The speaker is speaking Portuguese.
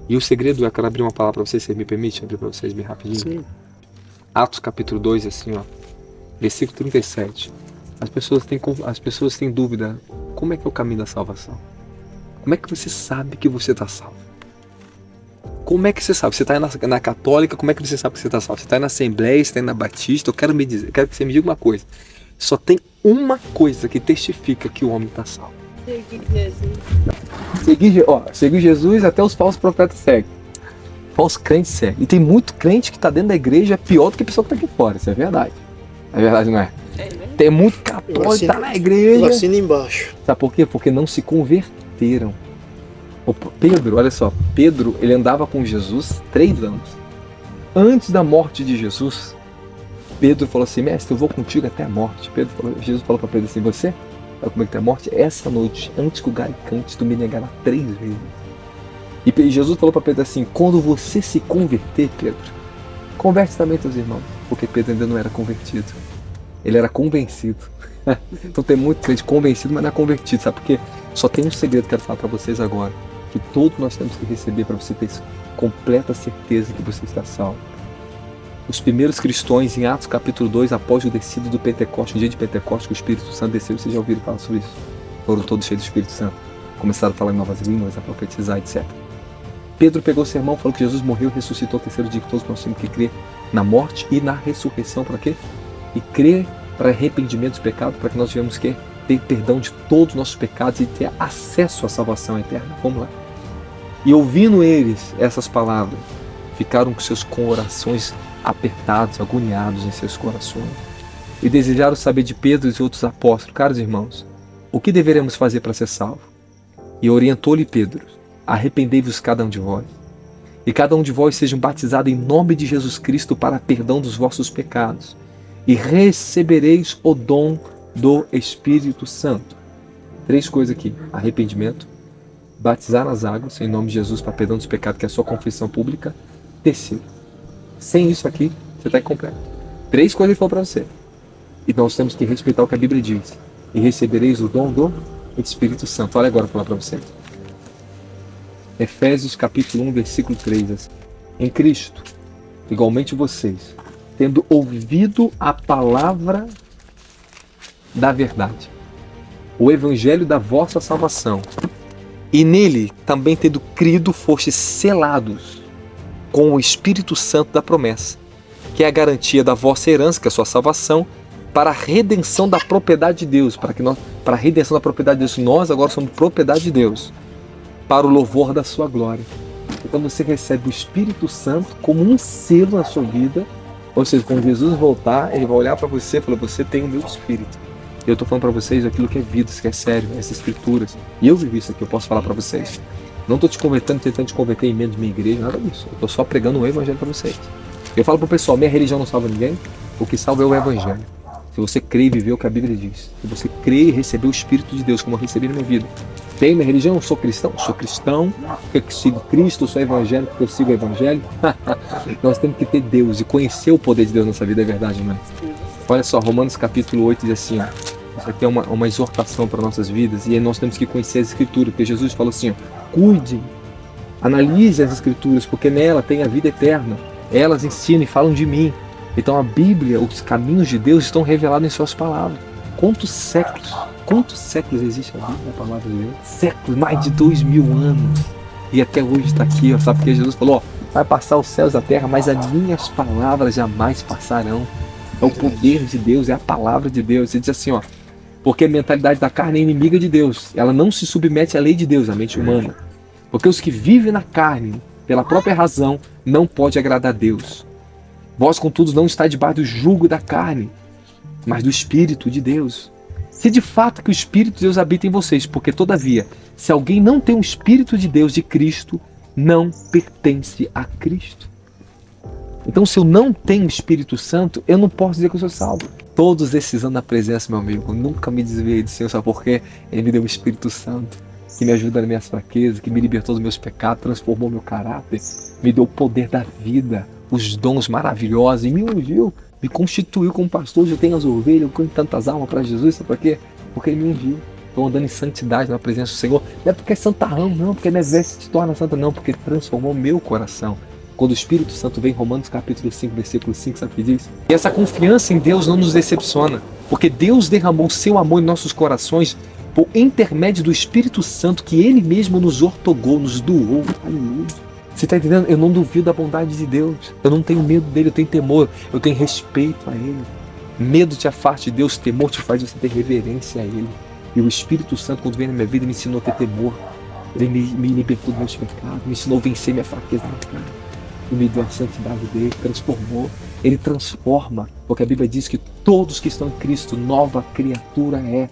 E o segredo, eu quero abrir uma palavra para vocês, se me permite abrir para vocês bem rapidinho. Sim. Atos capítulo 2, assim, ó, versículo 37. As pessoas têm dúvida, como é que é o caminho da salvação? Como é que você sabe que você está salvo? Como é que você sabe? Você está na católica, como é que você sabe que você está salvo? Você está na Assembleia, você está na Batista, eu quero que você me diga uma coisa. Só tem uma coisa que testifica que o homem está salvo. Seguir Jesus até os falsos profetas seguem. Falsos crentes seguem. E tem muito crente que está dentro da igreja pior do que a pessoa que está aqui fora, isso é verdade. É verdade, não é? Tem muito católico que está na igreja. Assina embaixo. Sabe por quê? Porque não se converteram. Pedro, olha só, Pedro, ele andava com Jesus 3 anos. Antes da morte de Jesus, Pedro falou assim, mestre, eu vou contigo até a morte. Jesus falou para Pedro assim, você vai comigo até a morte? Essa noite, antes que o galho cante, tu me negará 3 vezes. E Jesus falou para Pedro assim, quando você se converter, Pedro, converte também teus irmãos. Porque Pedro ainda não era convertido. Ele era convencido. Então tem muito crente convencido, mas não é convertido. Sabe por quê? Só tem um segredo que eu quero falar para vocês agora. Que todos nós temos que receber para você ter completa certeza que você está salvo. Os primeiros cristãos em Atos capítulo 2, após o descido do Pentecostes, no dia de Pentecostes, que o Espírito Santo desceu, vocês já ouviram falar sobre isso? Foram todos cheios do Espírito Santo. Começaram a falar em novas línguas, a profetizar, etc. Pedro pegou o sermão, falou que Jesus morreu e ressuscitou ao 3º dia, que todos nós temos que crer na morte e na ressurreição. Para quê? E crer para arrependimento dos pecados, para que nós tivemos que ter perdão de todos os nossos pecados e ter acesso à salvação eterna. Vamos lá. E ouvindo eles essas palavras, ficaram com seus corações apertados, agoniados em seus corações. E desejaram saber de Pedro e de outros apóstolos, caros irmãos, o que deveremos fazer para ser salvo? E orientou-lhe Pedro, arrependei-vos cada um de vós, e cada um de vós sejam batizados em nome de Jesus Cristo para perdão dos vossos pecados, e recebereis o dom do Espírito Santo. 3 coisas aqui, arrependimento, batizar nas águas em nome de Jesus para perdão dos pecados, que é a sua confissão pública. Terceiro, sem isso aqui, você está incompleto. 3 coisas ele falou para você. E nós temos que respeitar o que a Bíblia diz. E recebereis o dom do Espírito Santo. Olha agora, eu vou falar para você. Efésios capítulo 1, versículo 3. Assim. Em Cristo, igualmente vocês, tendo ouvido a palavra da verdade, o evangelho da vossa salvação, e nele também tendo crido, fostes selados com o Espírito Santo da promessa, que é a garantia da vossa herança, que é a sua salvação, para a redenção da propriedade de Deus, para a redenção da propriedade de Deus. Nós agora somos propriedade de Deus, para o louvor da sua glória. Então você recebe o Espírito Santo como um selo na sua vida, ou seja, quando Jesus voltar, ele vai olhar para você e falar, você tem o meu Espírito. Eu estou falando para vocês aquilo que é vida, que é sério, essas escrituras. E eu vivi isso aqui, eu posso falar para vocês. Não estou te convertendo, tentando te converter em meio de minha igreja, nada disso. Eu estou só pregando o evangelho para vocês. Eu falo para o pessoal, minha religião não salva ninguém, o que salva é o evangelho. Se você crê e viver o que a Bíblia diz, se você crê e receber o Espírito de Deus, como eu recebi na minha vida. Tem minha religião? Eu sou cristão? Sou cristão, porque eu sigo Cristo, eu sou evangélico, porque eu sigo o evangelho. Nós temos que ter Deus e conhecer o poder de Deus na nossa vida, é verdade, não é? Olha só, Romanos capítulo 8 diz assim, ó, isso aqui é uma exortação para nossas vidas, e aí nós temos que conhecer as Escrituras, porque Jesus falou assim, ó, cuide, analise as Escrituras, porque nela tem a vida eterna, elas ensinam e falam de mim. Então a Bíblia, os caminhos de Deus estão revelados em suas palavras. Quantos séculos existe a Bíblia, a palavra de Deus? Séculos, mais de 2000 anos. E até hoje está aqui, ó, sabe? Porque Jesus falou, ó, vai passar os céus e a terra, mas as minhas palavras jamais passarão. É o poder de Deus, é a palavra de Deus. Ele diz assim, ó, porque a mentalidade da carne é inimiga de Deus. Ela não se submete à lei de Deus, à mente humana. Porque os que vivem na carne, pela própria razão, não pode agradar a Deus. Vós, contudo, não está debaixo do jugo da carne, mas do Espírito de Deus. Se de fato que o Espírito de Deus habita em vocês, porque todavia, se alguém não tem o Espírito de Deus, de Cristo, não pertence a Cristo. Então, se eu não tenho o Espírito Santo, eu não posso dizer que eu sou salvo. Todos esses anos na presença, meu amigo, eu nunca me desviei do Senhor, sabe por quê? Ele me deu o Espírito Santo, que me ajuda nas minhas fraquezas, que me libertou dos meus pecados, transformou meu caráter, me deu o poder da vida, os dons maravilhosos, e me ungiu, me constituiu como pastor. Hoje eu tenho as ovelhas, eu ganho tantas almas para Jesus, sabe por quê? Porque ele me ungiu. Estou andando em santidade na presença do Senhor. Não é porque é santarrão, não, porque não é veste te torna santa, não, porque transformou meu coração. Quando o Espírito Santo vem, Romanos capítulo 5, versículo 5, sabe o que diz? E essa confiança em Deus não nos decepciona, porque Deus derramou seu amor em nossos corações por intermédio do Espírito Santo que Ele mesmo nos ortogou, nos doou. Aleluia. Você está entendendo? Eu não duvido da bondade de Deus. Eu não tenho medo dele, eu tenho temor, eu tenho respeito a Ele. Medo te afasta de Deus, temor te faz você ter reverência a Ele. E o Espírito Santo, quando veio na minha vida, me ensinou a ter temor. Ele me libertou dos meus pecados, me ensinou a vencer minha fraqueza na cara. E me deu a santidade dele, transformou. Ele transforma, porque a Bíblia diz que todos que estão em Cristo, nova criatura é.